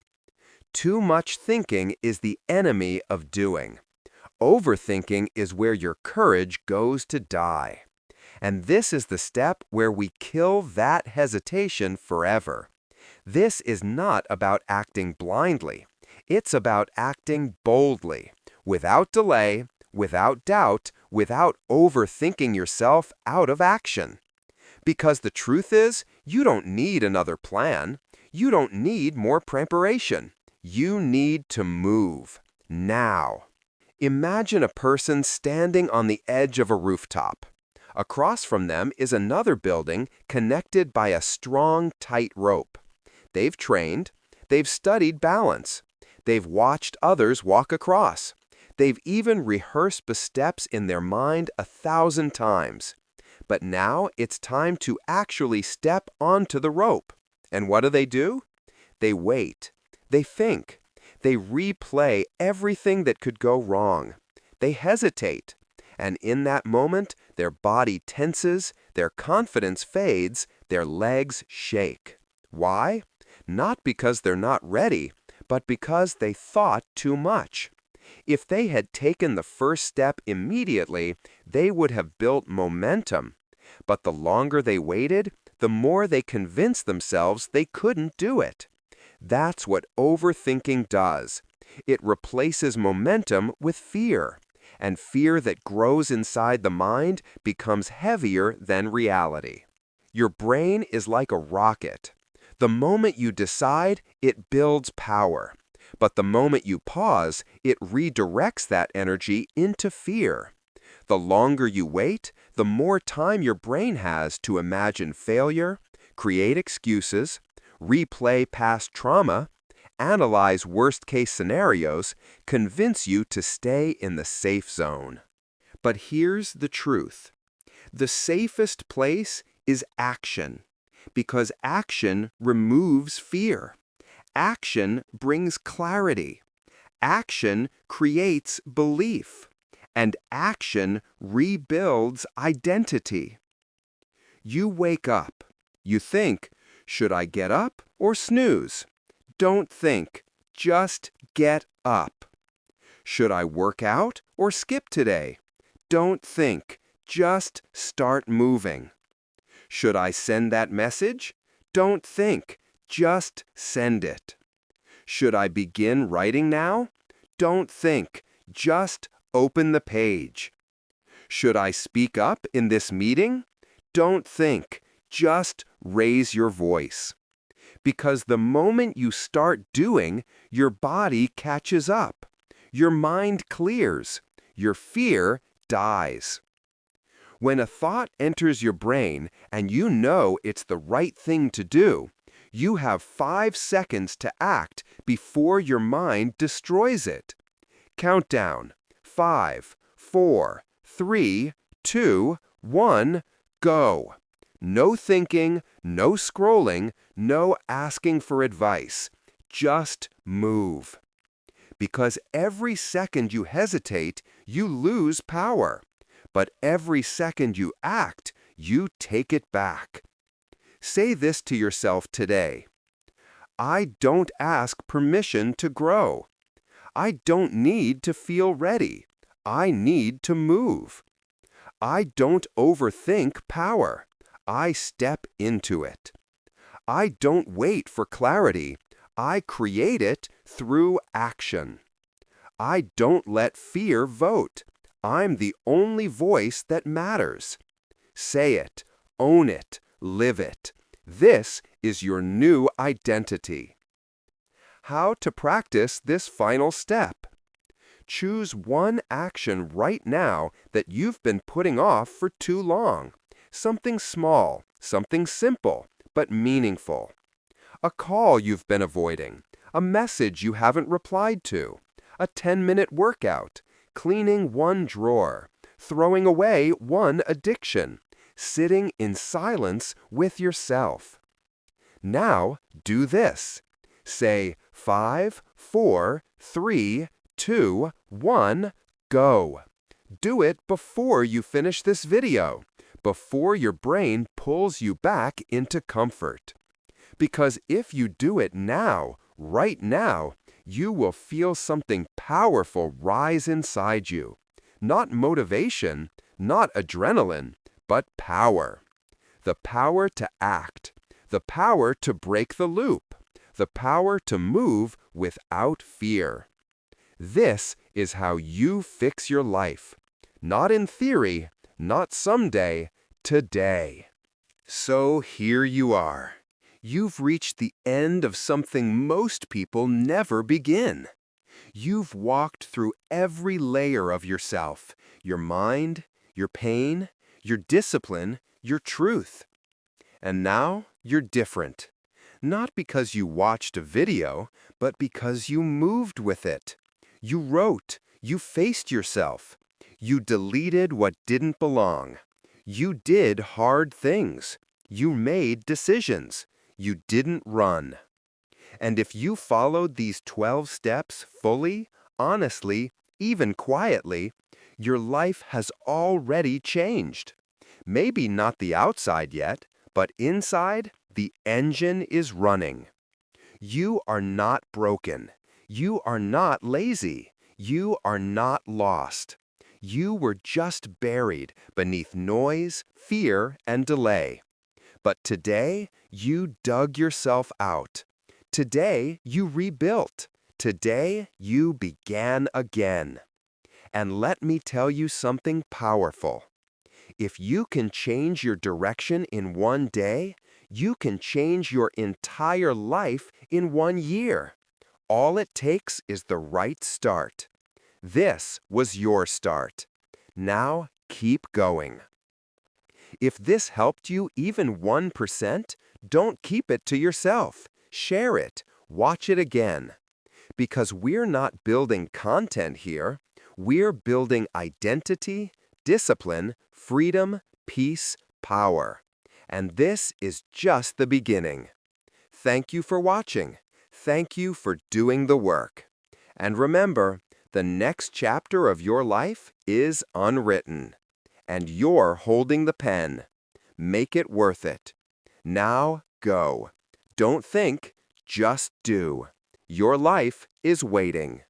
Too much thinking is the enemy of doing. Overthinking is where your courage goes to die. And this is the step where we kill that hesitation forever. This is not about acting blindly. It's about acting boldly, without delay, without doubt, without overthinking yourself out of action. Because the truth is, you don't need another plan. You don't need more preparation. You need to move, now. Imagine a person standing on the edge of a rooftop. Across from them is another building connected by a strong, tight rope. They've trained. They've studied balance. They've watched others walk across. They've even rehearsed the steps in their mind 1,000 times. But now it's time to actually step onto the rope. And what do? They wait. They think. They replay everything that could go wrong. They hesitate. And in that moment, their body tenses, their confidence fades, their legs shake. Why? Not because they're not ready, but because they thought too much. If they had taken the first step immediately, they would have built momentum. But the longer they waited, the more they convinced themselves they couldn't do it. That's what overthinking does. It replaces momentum with fear. And fear that grows inside the mind becomes heavier than reality. Your brain is like a rocket. The moment you decide, it builds power. But the moment you pause, it redirects that energy into fear. The longer you wait, the more time your brain has to imagine failure, create excuses, replay past trauma, analyze worst-case scenarios, convince you to stay in the safe zone. But here's the truth. The safest place is action, because action removes fear. Action brings clarity. Action creates belief. And action rebuilds identity. You wake up. You think, should I get up or snooze? Don't think, just get up. Should I work out or skip today? Don't think, just start moving. Should I send that message? Don't think, just send it. Should I begin writing now? Don't think, just open the page. Should I speak up in this meeting? Don't think, just raise your voice. Because the moment you start doing, your body catches up. Your mind clears. Your fear dies. When a thought enters your brain and you know it's the right thing to do, you have 5 seconds to act before your mind destroys it. Countdown. 5, 4, 3, 2, 1, go. No thinking, no scrolling, no asking for advice. Just move. Because every second you hesitate, you lose power. But every second you act, you take it back. Say this to yourself today. I don't ask permission to grow. I don't need to feel ready. I need to move. I don't overthink power. I step into it. I don't wait for clarity. I create it through action. I don't let fear vote. I'm the only voice that matters. Say it, own it, live it. This is your new identity. How to practice this final step? Choose one action right now that you've been putting off for too long. Something small, something simple, but meaningful. A call you've been avoiding, a message you haven't replied to, a 10-minute workout, cleaning one drawer, throwing away one addiction, sitting in silence with yourself. Now do this. Say 5, 4, 3, 2, 1, go. Do it before you finish this video, before your brain pulls you back into comfort. Because if you do it now, right now, you will feel something powerful rise inside you. Not motivation, not adrenaline, but power. The power to act, the power to break the loop, the power to move without fear. This is how you fix your life. Not in theory, not someday, today. So here you are. You've reached the end of something most people never begin. You've walked through every layer of yourself, your mind, your pain, your discipline, your truth. And now you're different. Not because you watched a video, but because you moved with it. You wrote, you faced yourself. You deleted what didn't belong. You did hard things. You made decisions. You didn't run. And if you followed these 12 steps fully, honestly, even quietly, your life has already changed. Maybe not the outside yet, but inside, the engine is running. You are not broken. You are not lazy. You are not lost. You were just buried beneath noise, fear, and delay. But today, you dug yourself out. Today, you rebuilt. Today, you began again. And let me tell you something powerful. If you can change your direction in one day, you can change your entire life in 1 year. All it takes is the right start. This was your start. Now keep going. If this helped you even 1%, don't keep it to yourself. Share it. Watch it again. Because we're not building content here. We're building identity, discipline, freedom, peace, power. And this is just the beginning. Thank you for watching. Thank you for doing the work. And remember, the next chapter of your life is unwritten. And you're holding the pen. Make it worth it. Now go. Don't think, just do. Your life is waiting.